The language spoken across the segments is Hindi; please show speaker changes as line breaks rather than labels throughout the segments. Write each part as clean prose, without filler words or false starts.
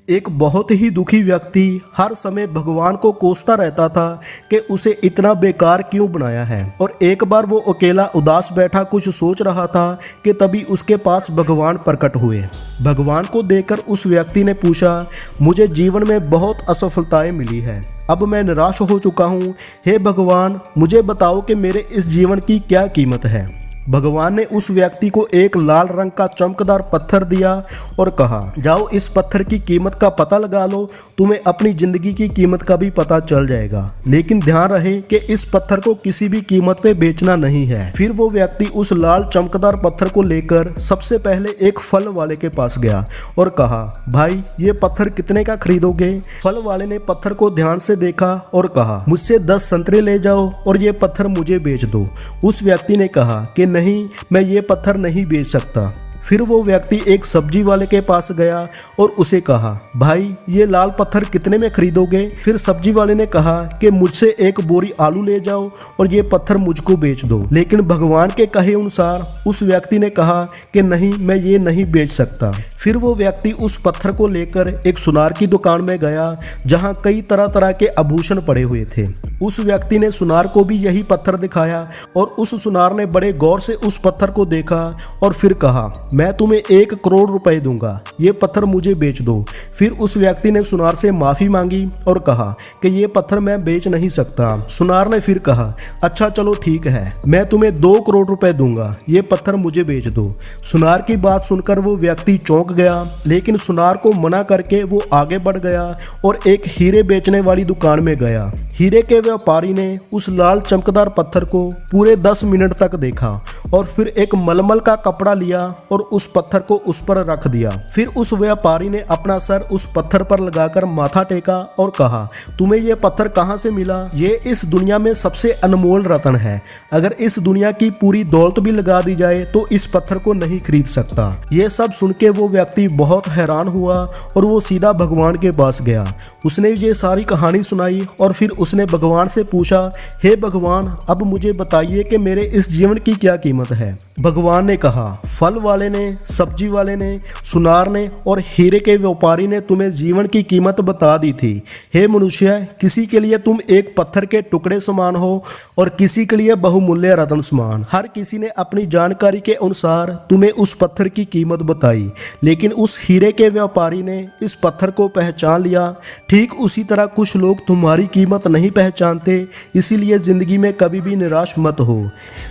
एक बहुत ही दुखी व्यक्ति हर समय भगवान को कोसता रहता था कि उसे इतना बेकार क्यों बनाया है। और एक बार वो अकेला उदास बैठा कुछ सोच रहा था कि तभी उसके पास भगवान प्रकट हुए। भगवान को देखकर उस व्यक्ति ने पूछा, मुझे जीवन में बहुत असफलताएं मिली है, अब मैं निराश हो चुका हूँ। हे भगवान, मुझे बताओ कि मेरे इस जीवन की क्या कीमत है। भगवान ने उस व्यक्ति को एक लाल रंग का चमकदार पत्थर दिया और कहा, जाओ इस पत्थर की कीमत का पता लगा लो, तुम्हें अपनी जिंदगी की कीमत का भी पता चल जाएगा। लेकिन ध्यान रहे कि इस पत्थर को किसी भी कीमत पे बेचना नहीं है। फिर वो व्यक्ति उस लाल चमकदार पत्थर को लेकर सबसे पहले एक फल वाले के पास गया और कहा, भाई ये पत्थर कितने का खरीदोगे। फल वाले ने पत्थर को ध्यान से देखा और कहा, मुझसे 10 संतरे ले जाओ और ये पत्थर मुझे बेच दो। उस व्यक्ति ने कहा कि नहीं, मैं ये पत्थर नहीं बेच सकता। फिर वो व्यक्ति एक सब्जी वाले के पास गया और उसे कहा, भाई ये लाल पत्थर कितने में खरीदोगे। फिर सब्जी वाले ने कहा कि मुझसे एक बोरी आलू ले जाओ और ये पत्थर मुझको बेच दो। लेकिन भगवान के कहे अनुसार उस व्यक्ति ने कहा कि नहीं, मैं ये नहीं बेच सकता। फिर वो व्यक्ति उस पत्थर को लेकर एक सुनार की दुकान में गया जहाँ कई तरह तरह के आभूषण पड़े हुए थे। उस व्यक्ति ने सुनार को भी यही पत्थर दिखाया और उस सुनार ने बड़े गौर से उस पत्थर को देखा और फिर कहा, मैं तुम्हें 1 करोड़ रुपए दूंगा, ये पत्थर मुझे बेच दो। फिर उस व्यक्ति ने सुनार से माफी मांगी और कहा कि ये पत्थर मैं बेच नहीं सकता। सुनार ने फिर कहा, अच्छा चलो ठीक है, मैं तुम्हें 2 करोड़ रुपए दूंगा, ये पत्थर मुझे बेच दो। सुनार की बात सुनकर वो व्यक्ति चौंक गया, लेकिन सुनार को मना करके वो आगे बढ़ गया और एक हीरे बेचने वाली दुकान में गया। हीरे के व्यापारी ने उस लाल चमकदार पत्थर को पूरे 10 मिनट तक देखा और फिर एक मलमल का कपड़ा लिया और उस पत्थर को उस पर रख दिया। फिर उस व्यापारी ने अपना सर उस पत्थर पर लगाकर माथा टेका और कहा, तुम्हें यह पत्थर कहाँ से मिला। ये इस दुनिया में सबसे अनमोल रत्न है, अगर इस दुनिया की पूरी दौलत भी लगा दी जाए तो इस पत्थर को नहीं खरीद सकता। ये सब सुन के वो व्यक्ति बहुत हैरान हुआ और वो सीधा भगवान के पास गया। उसने ये सारी कहानी सुनाई और फिर उसने भगवान से पूछा, हे भगवान, अब मुझे बताइए कि मेरे इस जीवन की क्या कीमत है। भगवान ने कहा, फल वाले ने, सब्जी वाले ने, सुनार ने और हीरे के व्यापारी ने तुम्हें जीवन की कीमत बता दी थी। हे मनुष्य, किसी के लिए तुम एक पत्थर के टुकड़े समान हो और किसी के लिए बहुमूल्य रत्न समान। हर किसी ने अपनी जानकारी के अनुसार तुम्हें उस पत्थर की कीमत बताई, लेकिन उस हीरे के व्यापारी ने इस पत्थर को पहचान लिया। ठीक उसी तरह कुछ लोग तुम्हारी कीमत नहीं पहचानते, इसीलिए जिंदगी में कभी भी निराश मत हो।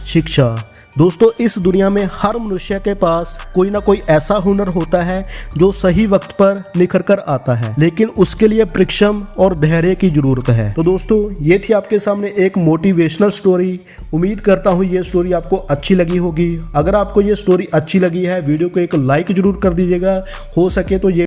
शिक्षा। दोस्तों, इस दुनिया में हर मनुष्य के पास कोई ना कोई ऐसा हुनर होता है जो सही वक्त पर निखर कर आता है, लेकिन उसके लिए परिश्रम और धैर्य की जरूरत है। तो दोस्तों, ये थी आपके सामने एक मोटिवेशनल स्टोरी। उम्मीद करता हूँ ये स्टोरी आपको अच्छी लगी होगी। अगर आपको ये स्टोरी अच्छी लगी है, वीडियो को एक लाइक जरूर कर दीजिएगा। हो सके तो ये